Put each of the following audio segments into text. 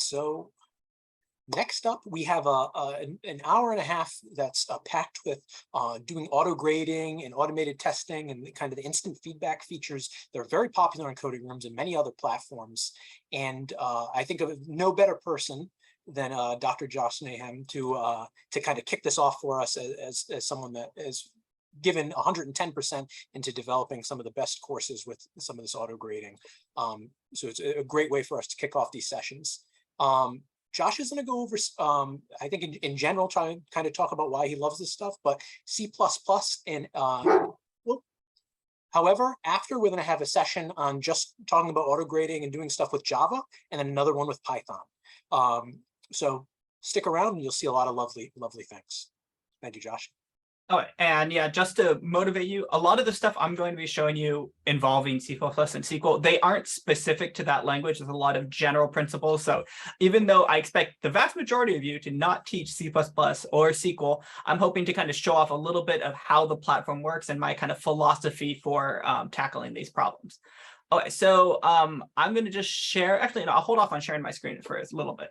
So next up, we have an hour and a half that's packed with doing auto grading and automated testing and kind of the instant feedback features that are very popular in coding rooms and many other platforms. And I think of no better person than Dr. Josh Nahum to kind of kick this off for us as someone that has given 110% into developing some of the best courses with some of this auto grading. So it's a great way for us to kick off these sessions. Josh is going to go over, I think in general, try and kind of talk about why he loves this stuff, but C++ and, however, after we're going to have a session on just talking about auto grading and doing stuff with Java, and then another one with Python. So stick around and you'll see a lot of lovely things. Thank you, Josh. Oh, and yeah, just to motivate you, a lot of the stuff I'm going to be showing you involving C++ and SQL, they aren't specific to that language. There's a lot of general principles. So even though I expect the vast majority of you to not teach C++ or SQL, I'm hoping to kind of show off a little bit of how the platform works and my kind of philosophy for tackling these problems. Okay, so I'm going to just share, actually, no, I'll hold off on sharing my screen for a little bit.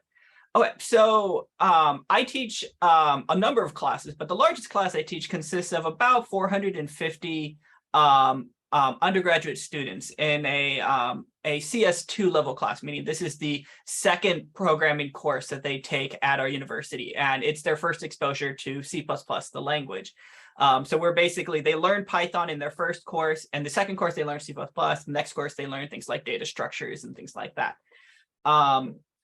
Okay, so I teach a number of classes, but the largest class I teach consists of about 450 undergraduate students in a CS2 level class, meaning this is the second programming course that they take at our university, and it's their first exposure to C++, the language. So we're basically, they learn Python in their first course, and the second course they learn C++, the next course they learn things like data structures and things like that.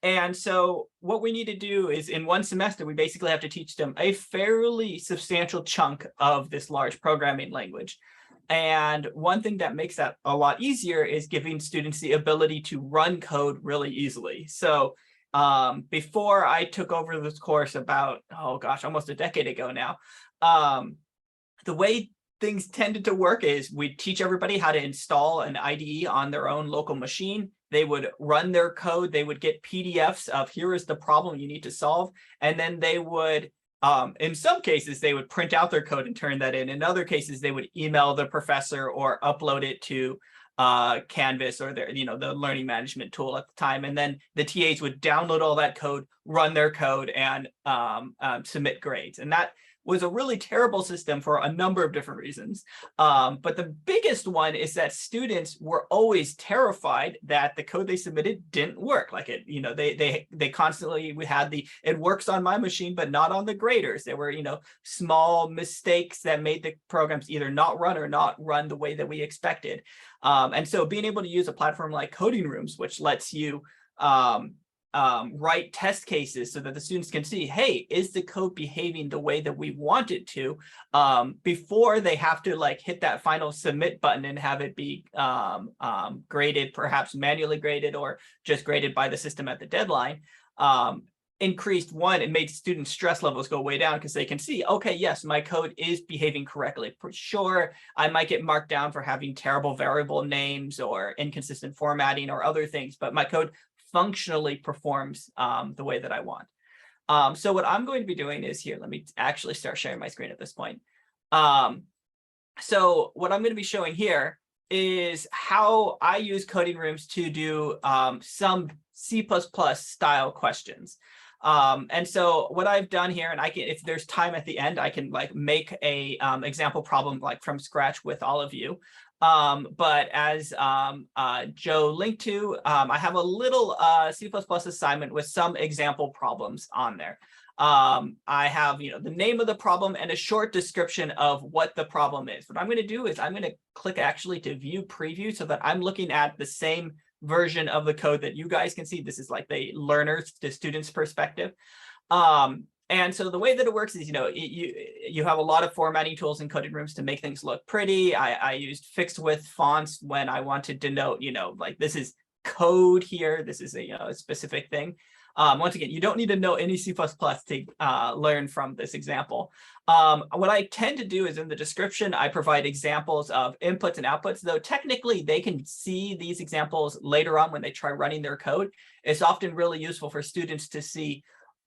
And so what we need to do is in one semester, we basically have to teach them a fairly substantial chunk of this large programming language. And one thing that makes that a lot easier is giving students the ability to run code really easily. So before I took over this course about, oh gosh, almost a decade ago now, the way things tended to work is we'd teach everybody how to install an IDE on their own local machine. They would run their code. They would get PDFs of here is the problem you need to solve. And then they would, in some cases, they would print out their code and turn that in. In other cases, they would email the professor or upload it to Canvas or their, the learning management tool at the time. And then the TAs would download all that code, run their code, and submit grades. And that was a really terrible system for a number of different reasons. But the biggest one is that students were always terrified that the code they submitted didn't work. Like they constantly, we had it works on my machine, but not on the graders. There were, small mistakes that made the programs either not run or not run the way that we expected. And so being able to use a platform like Coding Rooms, which lets you write test cases so that the students can see, hey, is the code behaving the way that we want it to, before they have to hit that final submit button and have it be graded, perhaps manually graded or just graded by the system at the deadline. Increased it made students' stress levels go way down because they can see, okay, yes, my code is behaving correctly. For sure, I might get marked down for having terrible variable names or inconsistent formatting or other things, but my code functionally performs the way that I want. So what I'm going to be doing is here, let me actually start sharing my screen at this point. So what I'm going to be showing here is how I use Coding Rooms to do some C++ style questions. And so what I've done here, and I can, if there's time at the end, I can make a example problem from scratch with all of you. But as Joe linked to, I have a little C++ assignment with some example problems on there. I have, the name of the problem and a short description of what the problem is. What I'm going to do is I'm going to click actually to view preview so that I'm looking at the same version of the code that you guys can see. This is like the learner's, the student's perspective. And so the way that it works is, you have a lot of formatting tools in Coding Rooms to make things look pretty. I used fixed width fonts when I wanted to note, this is code here. This is a specific thing. Once again, you don't need to know any C++ to learn from this example. What I tend to do is in the description, I provide examples of inputs and outputs, though technically they can see these examples later on when they try running their code. It's often really useful for students to see,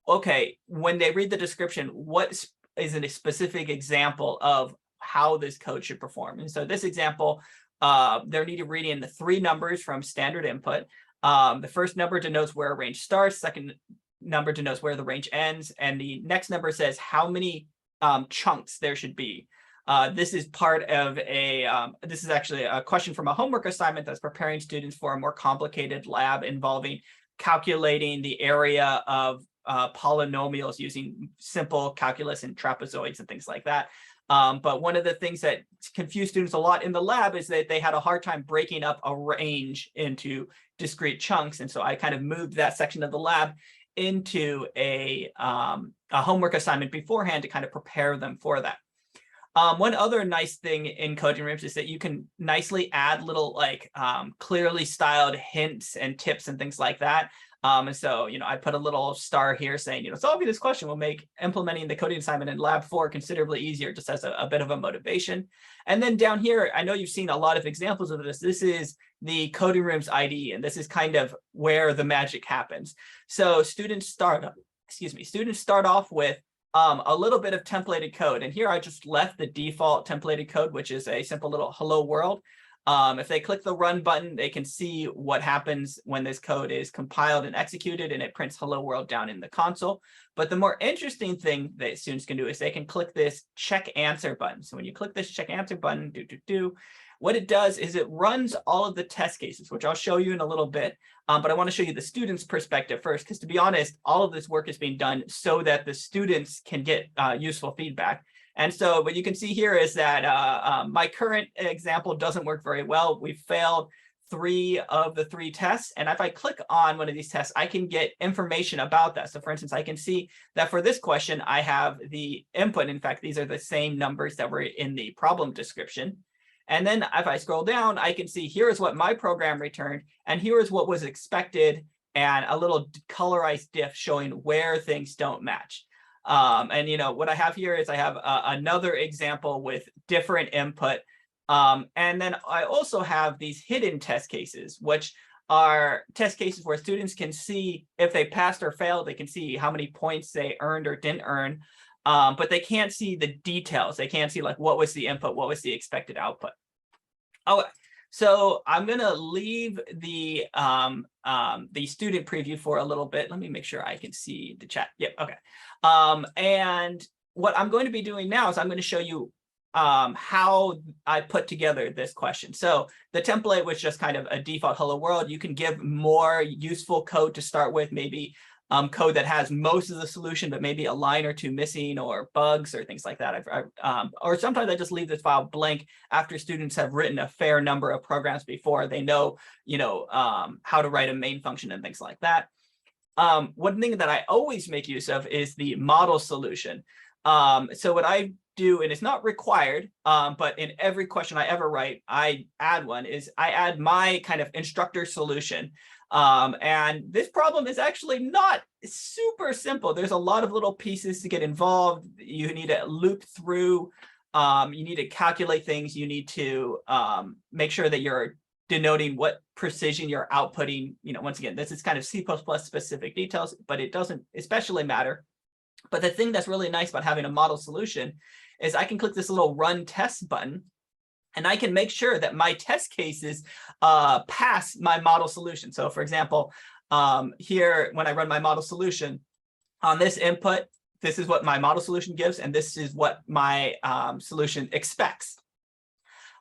okay, when they read the description, what is a specific example of how this code should perform. And so this example, they're needed reading the 3 numbers from standard input. The first number denotes where a range starts, second number denotes where the range ends, and the next number says how many chunks there should be. This is part of this is actually a question from a homework assignment that's preparing students for a more complicated lab involving calculating the area of polynomials using simple calculus and trapezoids and things like that. But one of the things that confused students a lot in the lab is that they had a hard time breaking up a range into discrete chunks. And so I kind of moved that section of the lab into a homework assignment beforehand to kind of prepare them for that. One other nice thing in coding rooms is that you can nicely add little like clearly styled hints and tips and things like that. And so, I put a little star here saying, solving this question will make implementing the coding assignment in lab 4 considerably easier, just as a bit of a motivation. And then down here, I know you've seen a lot of examples of this. This is the coding rooms IDE, and this is kind of where the magic happens. So students start off with a little bit of templated code. And here I just left the default templated code, which is a simple little hello world. If they click the run button, they can see what happens when this code is compiled and executed, and it prints hello world down in the console. But the more interesting thing that students can do is they can click this check answer button. So when you click this check answer button, what it does is it runs all of the test cases, which I'll show you in a little bit. But I want to show you the student's perspective first, because to be honest, all of this work is being done so that the students can get useful feedback. And so what you can see here is that my current example doesn't work very well. We failed 3 of the 3 tests. And if I click on one of these tests, I can get information about that. So for instance, I can see that for this question, I have the input. In fact, these are the same numbers that were in the problem description. And then if I scroll down, I can see here is what my program returned, and here is what was expected, and a little colorized diff showing where things don't match. And what I have here is I have another example with different input. And then I also have these hidden test cases, which are test cases where students can see if they passed or failed. They can see how many points they earned or didn't earn. But they can't see the details. They can't see like what was the input, what was the expected output. Oh, so I'm gonna leave the student preview for a little bit. Let me make sure I can see the chat. Yep, okay. And what I'm going to be doing now is I'm going to show you how I put together this question. So the template was just kind of a default hello world. You can give more useful code to start with, maybe code that has most of the solution, but maybe a line or 2 missing, or bugs or things like that. Or sometimes I just leave this file blank after students have written a fair number of programs before. They know, how to write a main function and things like that. One thing that I always make use of is the model solution. So what I do, and it's not required, but in every question I ever write, I add one, is I add my kind of instructor solution. And this problem is actually not super simple. There's a lot of little pieces to get involved. You need to loop through. You need to calculate things. You need to make sure that you're denoting what precision you're outputting. Once again, this is kind of C++ specific details, but it doesn't especially matter. But the thing that's really nice about having a model solution is I can click this little run test button, and I can make sure that my test cases pass my model solution. So for example, here, when I run my model solution on this input, this is what my model solution gives, and this is what my solution expects.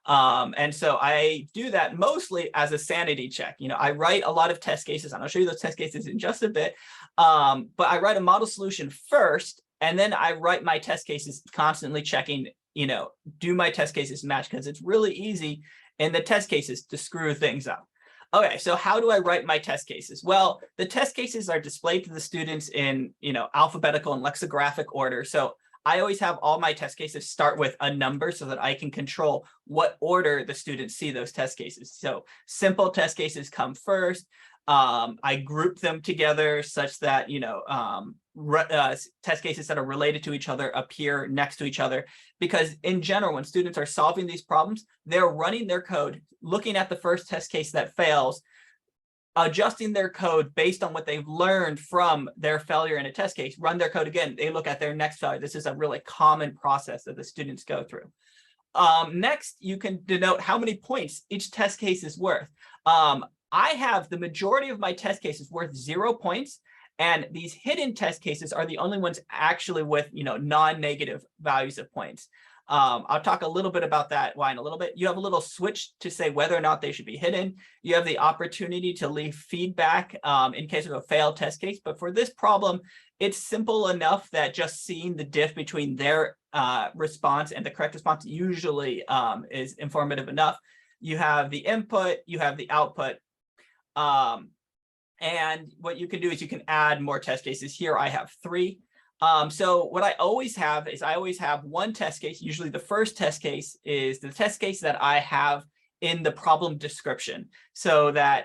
And so I do that mostly as a sanity check. I write a lot of test cases, and I'll show you those test cases in just a bit. But I write a model solution first, and then I write my test cases, constantly checking, do my test cases match? Because it's really easy in the test cases to screw things up. Okay, so how do I write my test cases? Well, the test cases are displayed to the students in, alphabetical and lexicographic order. So I always have all my test cases start with a number so that I can control what order the students see those test cases. So simple test cases come first. I group them together such that, test cases that are related to each other appear next to each other. Because in general, when students are solving these problems, they're running their code, looking at the first test case that fails, adjusting their code based on what they've learned from their failure in a test case, run their code again, they look at their next failure. This is a really common process that the students go through. Next, you can denote how many points each test case is worth. I have the majority of my test cases worth 0 points, and these hidden test cases are the only ones actually with, non-negative values of points. I'll talk a little bit about that why in a little bit. You have a little switch to say whether or not they should be hidden. You have the opportunity to leave feedback in case of a failed test case. But for this problem, it's simple enough that just seeing the diff between their response and the correct response usually is informative enough. You have the input, you have the output. And what you can do is you can add more test cases. Here I have 3. So what I always have is I always have one test case. Usually the first test case is the test case that I have in the problem description, so that,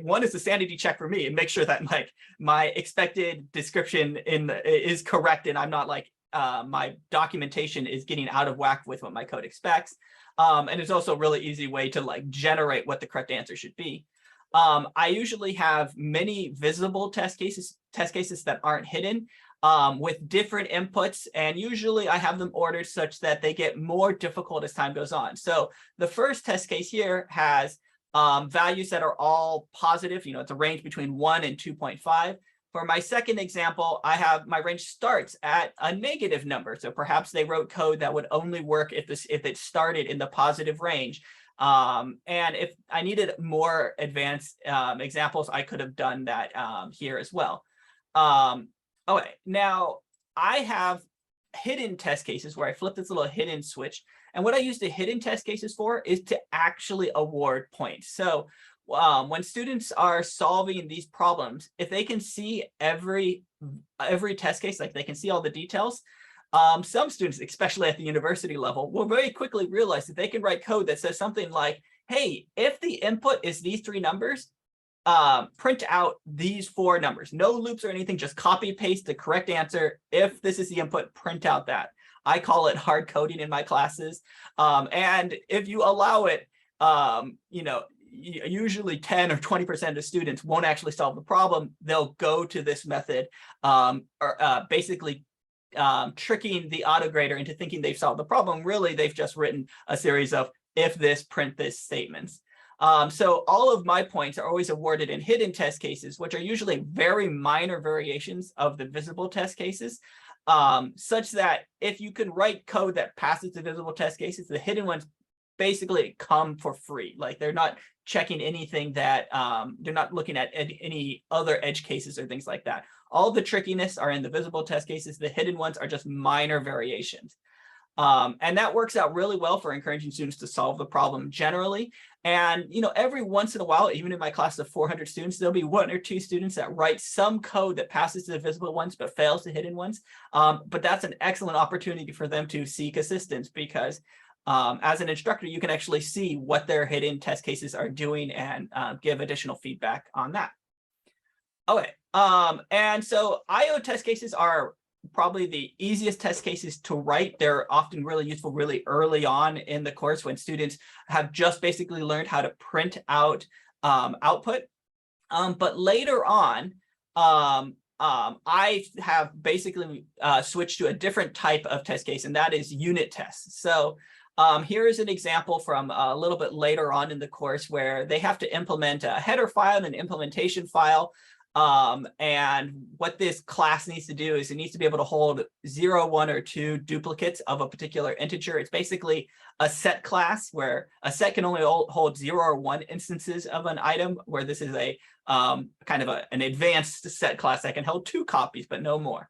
one is a sanity check for me and make sure that my expected description is correct, and I'm not my documentation is getting out of whack with what my code expects. And it's also a really easy way to generate what the correct answer should be. I usually have many visible test cases that aren't hidden, with different inputs, and usually I have them ordered such that they get more difficult as time goes on. So the first test case here has values that are all positive. It's a range between 1 and 2.5. For my second example, I have my range starts at a negative number. So perhaps they wrote code that would only work if it started in the positive range. And if I needed more advanced examples, I could have done that here as well. Okay, now I have hidden test cases where I flip this little hidden switch. And what I use the hidden test cases for is to actually award points. So when students are solving these problems, if they can see every test case, they can see all the details, some students, especially at the university level, will very quickly realize that they can write code that says something like, hey, if the input is these 3 numbers, print out these 4 numbers. No loops or anything, just copy paste the correct answer. If this is the input, print out that. I call it hard coding in my classes. And if you allow it, usually 10 or 20% of students won't actually solve the problem. They'll go to this method, basically tricking the autograder into thinking they've solved the problem. Really, they've just written a series of if this, print this statements. So all of my points are always awarded in hidden test cases, which are usually very minor variations of the visible test cases, such that if you can write code that passes the visible test cases, the hidden ones basically come for free. They're not checking anything that, they're not looking at any other edge cases or things like that. All the trickiness are in the visible test cases. The hidden ones are just minor variations. And that works out really well for encouraging students to solve the problem generally. And, every once in a while, even in my class of 400 students, there'll be 1 or 2 students that write some code that passes to the visible ones, but fails to hidden ones. But that's an excellent opportunity for them to seek assistance, because as an instructor, you can actually see what their hidden test cases are doing and give additional feedback on that. Okay. And so IO test cases are probably the easiest test cases to write. They're often really useful really early on in the course when students have just basically learned how to print out output. But later on, I have basically switched to a different type of test case, and that is unit tests. So here is an example from a little bit later on in the course where they have to implement a header file and an implementation file. And what this class needs to do is it needs to be able to hold 0, 1, or 2 duplicates of a particular integer. It's basically a set class where a set can only hold 0 or 1 instances of an item, where this is a kind of an advanced set class that can hold 2 copies, but no more.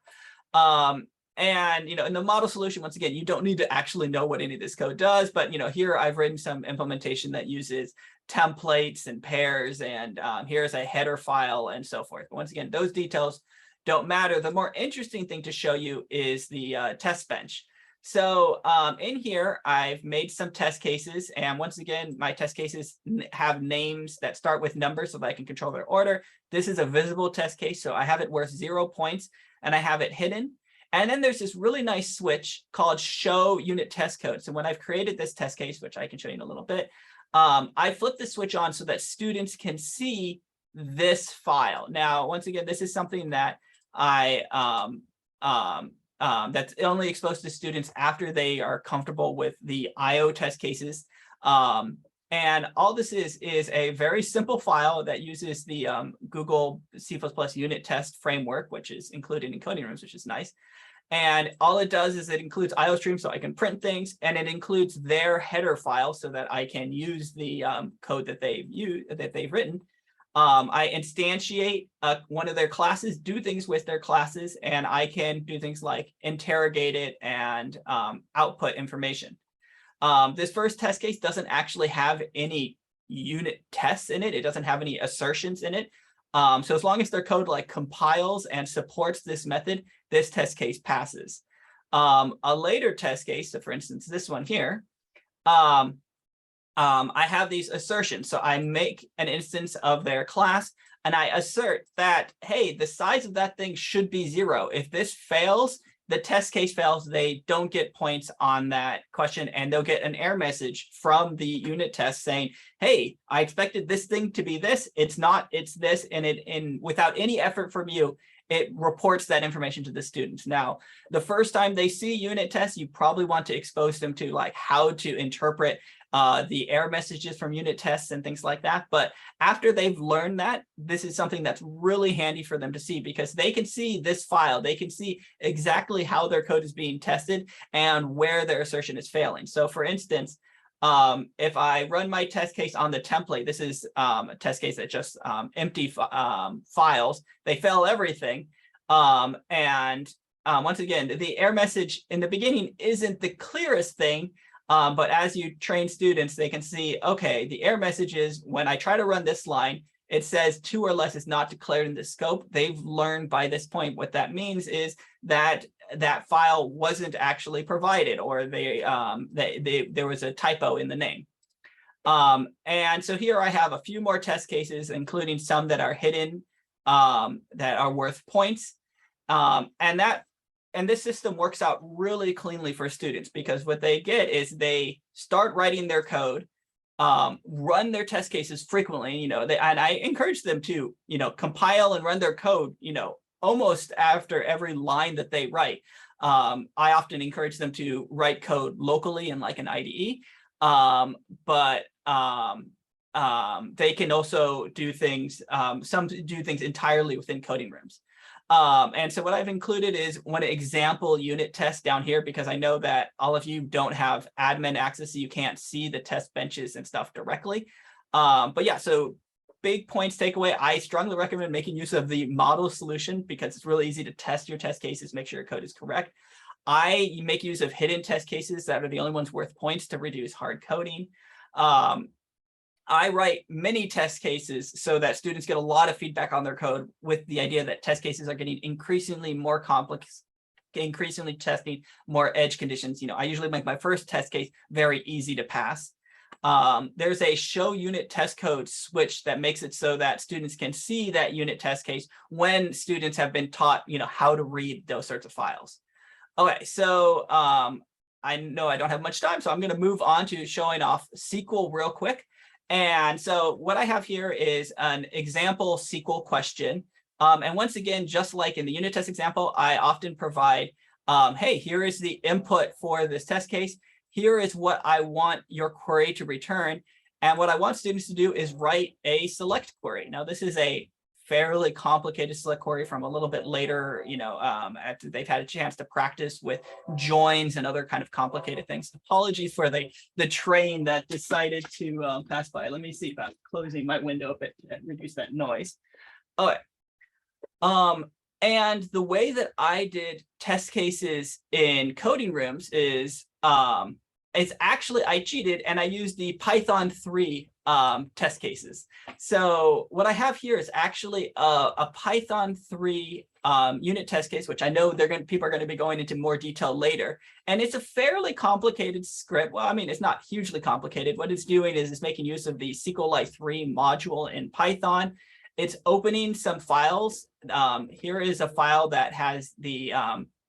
And, in the model solution, once again, you don't need to actually know what any of this code does. But, here I've written some implementation that uses templates and pairs. And here's a header file and so forth. But once again, those details don't matter. The more interesting thing to show you is the test bench. So in here, I've made some test cases. And once again, my test cases have names that start with numbers so that I can control their order. This is a visible test case. So I have it worth 0 points and I have it hidden. And then there's this really nice switch called show unit test code. So when I've created this test case, which I can show you in a little bit, I flip the switch on so that students can see this file. Now, once again, this is something that that's only exposed to students after they are comfortable with the IO test cases. And all this is a very simple file that uses the Google C++ unit test framework, which is included in coding rooms, which is nice. And all it does is it includes IOStream so I can print things, and it includes their header file so that I can use the code that they've written. I instantiate one of their classes, do things with their classes, and I can do things like interrogate it and output information. This first test case doesn't actually have any unit tests in it. It doesn't have any assertions in it. So as long as their code like compiles and supports this method, this test case passes. A later test case, so for instance, this one here, I have these assertions. So I make an instance of their class and I assert that, hey, the size of that thing should be 0. If this fails, the test case fails, they don't get points on that question, and they'll get an error message from the unit test saying, hey, I expected this thing to be this, it's not, it's this, and without any effort from you, it reports that information to the students. Now, the first time they see unit tests, you probably want to expose them to like how to interpret the error messages from unit tests and things like that. But after they've learned that, this is something that's really handy for them to see, because they can see this file. They can see exactly how their code is being tested and where their assertion is failing. So for instance, if I run my test case on the template, this is a test case that just empty files, they fail everything. Once again, the error message in the beginning isn't the clearest thing, but as you train students, they can see, okay, the error message is when I try to run this line, it says 2 or less is not declared in the scope. They've learned by this point what that means is that that file wasn't actually provided, or there was a typo in the name. And so here I have a few more test cases, including some that are hidden, that are worth points. And this system works out really cleanly for students, because what they get is they start writing their code, run their test cases frequently, and I encourage them to, compile and run their code, almost after every line that they write. I often encourage them to write code locally in like an IDE, but they can also do things, some do things entirely within coding rooms. And so what I've included is one example unit test down here, because I know that all of you don't have admin access, so you can't see the test benches and stuff directly. But yeah, so big points takeaway, I strongly recommend making use of the model solution, because it's really easy to test your test cases, make sure your code is correct. I make use of hidden test cases that are the only ones worth points to reduce hard coding. I write many test cases so that students get a lot of feedback on their code, with the idea that test cases are getting increasingly more complex, increasingly testing more edge conditions. I usually make my first test case very easy to pass. There's a show unit test code switch that makes it so that students can see that unit test case when students have been taught, how to read those sorts of files. Okay, so I know I don't have much time, so I'm going to move on to showing off SQL real quick. And so what I have here is an example SQL question. And once again, just like in the unit test example, I often provide, hey, here is the input for this test case. Here is what I want your query to return. And what I want students to do is write a select query. Now, this is a fairly complicated select query from a little bit later, after they've had a chance to practice with joins and other kind of complicated things. Apologies for the train that decided to pass by. Let me see if I'm closing my window a bit to reduce that noise. Okay. And the way that I did test cases in coding rooms is it's actually, I cheated and I used the Python 3 test cases. So what I have here is actually a Python 3 unit test case, which I know people are going to be going into more detail later. And it's a fairly complicated script. Well, I mean, it's not hugely complicated. What it's doing is it's making use of the SQLite 3 module in Python. It's opening some files. Here is a file that has the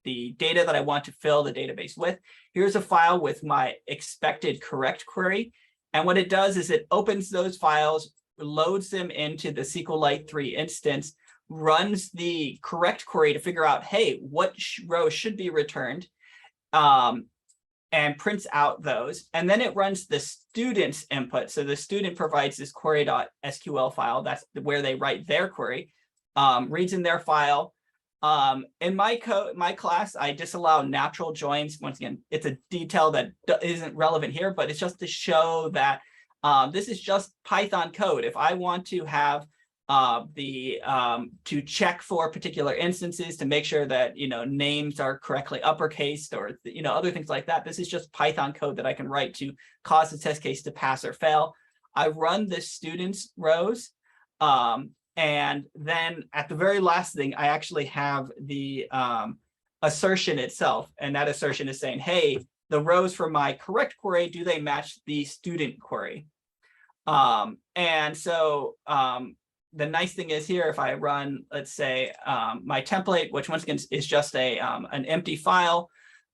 data that I want to fill the database with. Here's a file with my expected correct query. And what it does is it opens those files, loads them into the SQLite 3 instance, runs the correct query to figure out, hey, what row should be returned, and prints out those. And then it runs the student's input. So the student provides this query.sql file. That's where they write their query, reads in their file. In my class, I disallow natural joins. Once again, it's a detail that isn't relevant here, but it's just to show that this is just Python code. If I want to have to check for particular instances to make sure that names are correctly uppercased or other things like that, this is just Python code that I can write to cause the test case to pass or fail. I run the students rows, and then at the very last thing, I actually have the assertion itself, and that assertion is saying, hey, the rows for my correct query, do they match the student query? And so the nice thing is here, if I run, let's say, my template, which once again is just an empty file,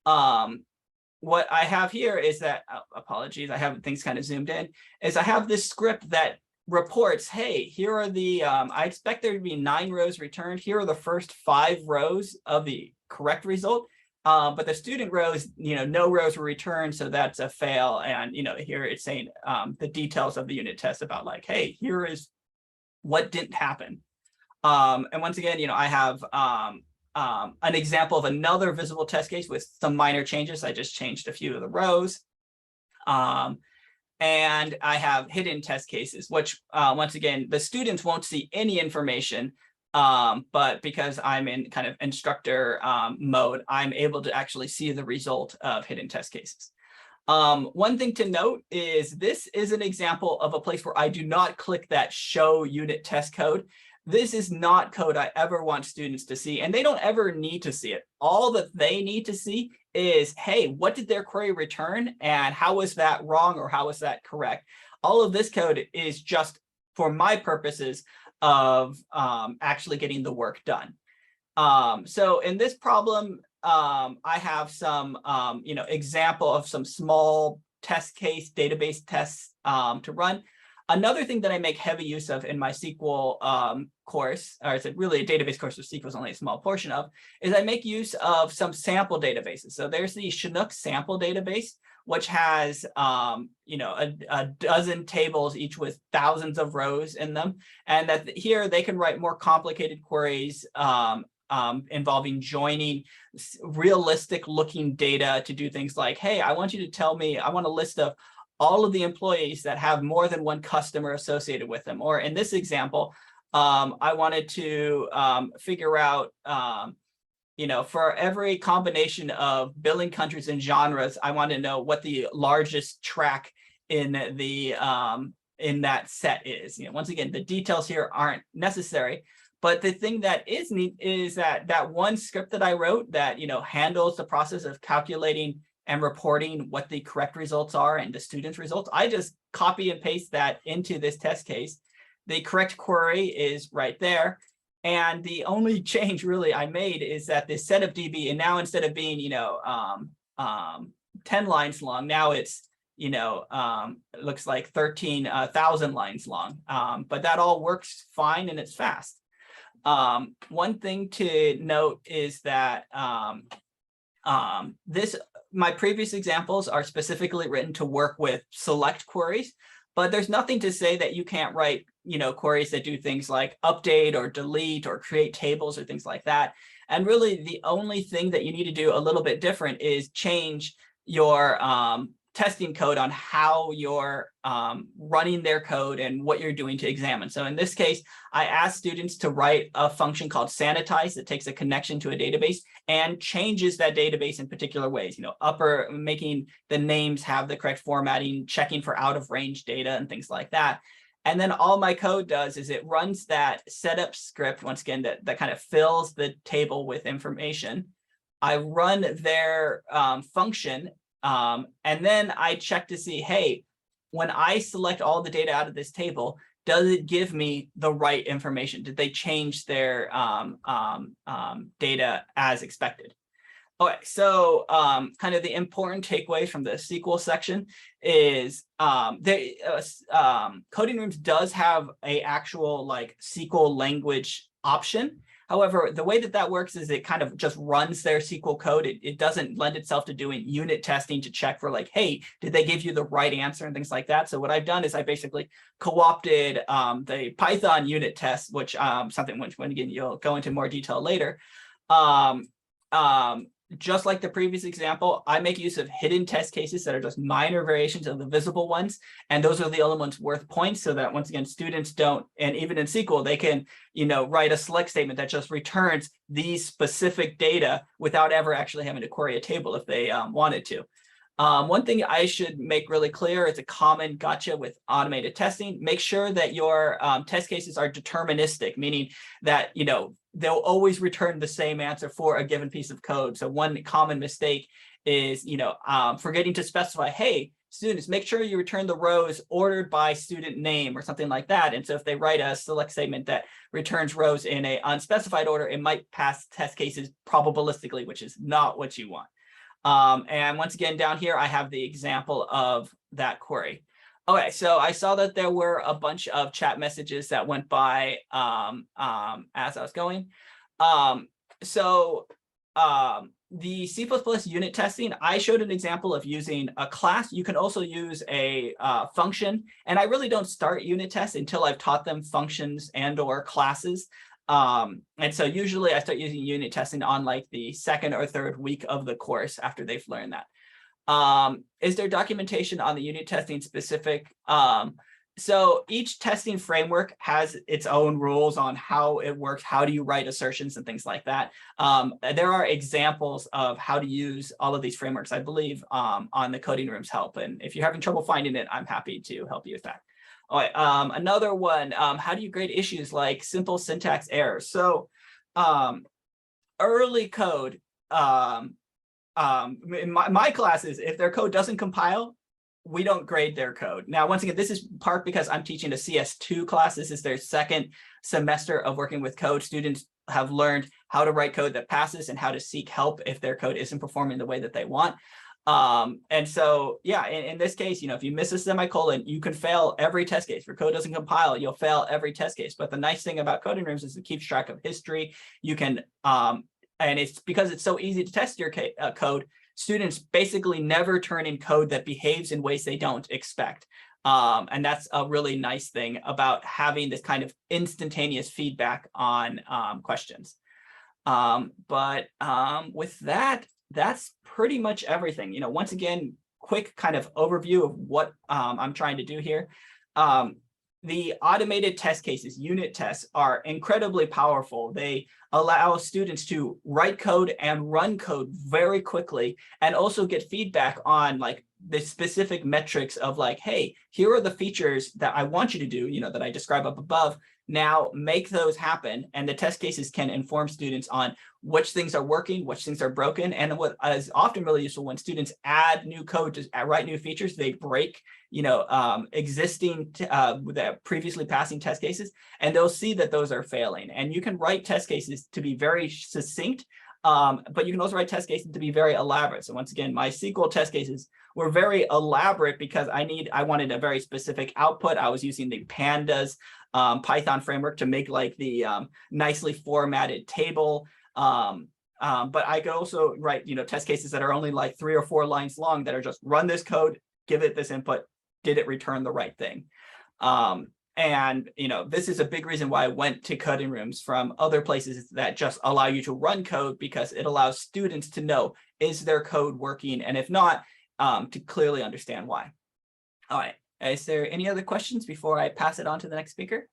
what I have here is that, apologies, I have things kind of zoomed in, is I have this script that reports, hey, here are the, I expect there to be 9 rows returned. Here are the first 5 rows of the correct result. But the student rows, no rows were returned, so that's a fail. And here it's saying the details of the unit test about like, hey, here is what didn't happen. And once again, I have an example of another visible test case with some minor changes. I just changed a few of the rows. And I have hidden test cases, which once again, the students won't see any information. But because I'm in kind of instructor mode, I'm able to actually see the result of hidden test cases. One thing to note is this is an example of a place where I do not click that show unit test code. This is not code I ever want students to see, and they don't ever need to see it. All that they need to see is, hey, what did their query return, and how was that wrong, or how was that correct? All of this code is just for my purposes of actually getting the work done. So in this problem, I have some, example of some small test case database tests to run. Another thing that I make heavy use of in my SQL course, or it's really a database course, which SQL is only a small portion of, is I make use of some sample databases. So there's the Chinook sample database, which has a dozen tables, each with thousands of rows in them, and that here they can write more complicated queries involving joining realistic looking data to do things like, hey, I want you to tell me, I want a list of all of the employees that have more than one customer associated with them. Or in this example, I wanted to figure out, for every combination of billing countries and genres, I want to know what the largest track in the in that set is. Once again, the details here aren't necessary, but the thing that is neat is that one script that I wrote that handles the process of calculating and reporting what the correct results are and the student's results. I just copy and paste that into this test case. The correct query is right there. And the only change really I made is that the setup DB, and now instead of being, 10 lines long, now it's, it looks like 13,000 lines long. But that all works fine and it's fast. One thing to note is that my previous examples are specifically written to work with select queries, but there's nothing to say that you can't write, queries that do things like update or delete or create tables or things like that. And really the only thing that you need to do a little bit different is change your testing code on how you're running their code and what you're doing to examine. So in this case, I asked students to write a function called sanitize that takes a connection to a database and changes that database in particular ways, making the names have the correct formatting, checking for out of range data and things like that. And then all my code does is it runs that setup script, once again, that kind of fills the table with information. I run their function, and then I check to see, hey, when I select all the data out of this table, does it give me the right information? Did they change their data as expected? Okay, so kind of the important takeaway from the SQL section is Coding Rooms does have a actual like SQL language option. However, the way that that works is it kind of just runs their SQL code. It doesn't lend itself to doing unit testing to check for like, hey, did they give you the right answer and things like that. So what I've done is I basically co-opted the Python unit test, which something which, when again, you'll go into more detail later. Just like the previous example, I make use of hidden test cases that are just minor variations of the visible ones. And those are the only ones worth points, so that once again, students don't, and even in SQL, they can, write a select statement that just returns these specific data without ever actually having to query a table if they wanted to. One thing I should make really clear, it's a common gotcha with automated testing. Make sure that your test cases are deterministic, meaning that, they'll always return the same answer for a given piece of code. So one common mistake is, forgetting to specify, hey, students, make sure you return the rows ordered by student name or something like that. And so if they write a select statement that returns rows in an unspecified order, it might pass test cases probabilistically, which is not what you want. And once again, down here, I have the example of that query. Okay, so I saw that there were a bunch of chat messages that went by as I was going. The C++ unit testing, I showed an example of using a class. You can also use a function, and I really don't start unit tests until I've taught them functions and or classes. And so usually I start using unit testing on like the second or third week of the course after they've learned that. Is there documentation on the unit testing specific? So each testing framework has its own rules on how it works. How do you write assertions and things like that? There are examples of how to use all of these frameworks, I believe, on the Coding Room's help. And if you're having trouble finding it, I'm happy to help you with that. All right, another one, how do you grade issues like simple syntax errors? So early code, in my classes, if their code doesn't compile, we don't grade their code. Now, once again, this is part because I'm teaching a CS2 class. This is their second semester of working with code. Students have learned how to write code that passes and how to seek help if their code isn't performing the way that they want. And so, yeah, in this case, if you miss a semicolon, you can fail every test case. If your code doesn't compile, you'll fail every test case. But the nice thing about Coding Rooms is it keeps track of history. You can, and it's because it's so easy to test your code, students basically never turn in code that behaves in ways they don't expect. And that's a really nice thing about having this kind of instantaneous feedback on questions. With that, that's pretty much everything. Once again, quick kind of overview of what I'm trying to do here. The automated test cases, unit tests, are incredibly powerful. They allow students to write code and run code very quickly, and also get feedback on like the specific metrics of like, hey, here are the features that I want you to do, that I describe up above. Now make those happen. And the test cases can inform students on which things are working, which things are broken. And what is often really useful when students add new code to write new features, they break existing the previously passing test cases, and they'll see that those are failing. And you can write test cases to be very succinct, but you can also write test cases to be very elaborate. So once again, my SQL test cases were very elaborate because I wanted a very specific output. I was using the pandas Python framework to make like the nicely formatted table. But I could also write, test cases that are only like 3 or 4 lines long that are just run this code, give it this input, did it return the right thing? And this is a big reason why I went to Coding Rooms from other places that just allow you to run code, because it allows students to know, is their code working? And if not, to clearly understand why. All right. Is there any other questions before I pass it on to the next speaker?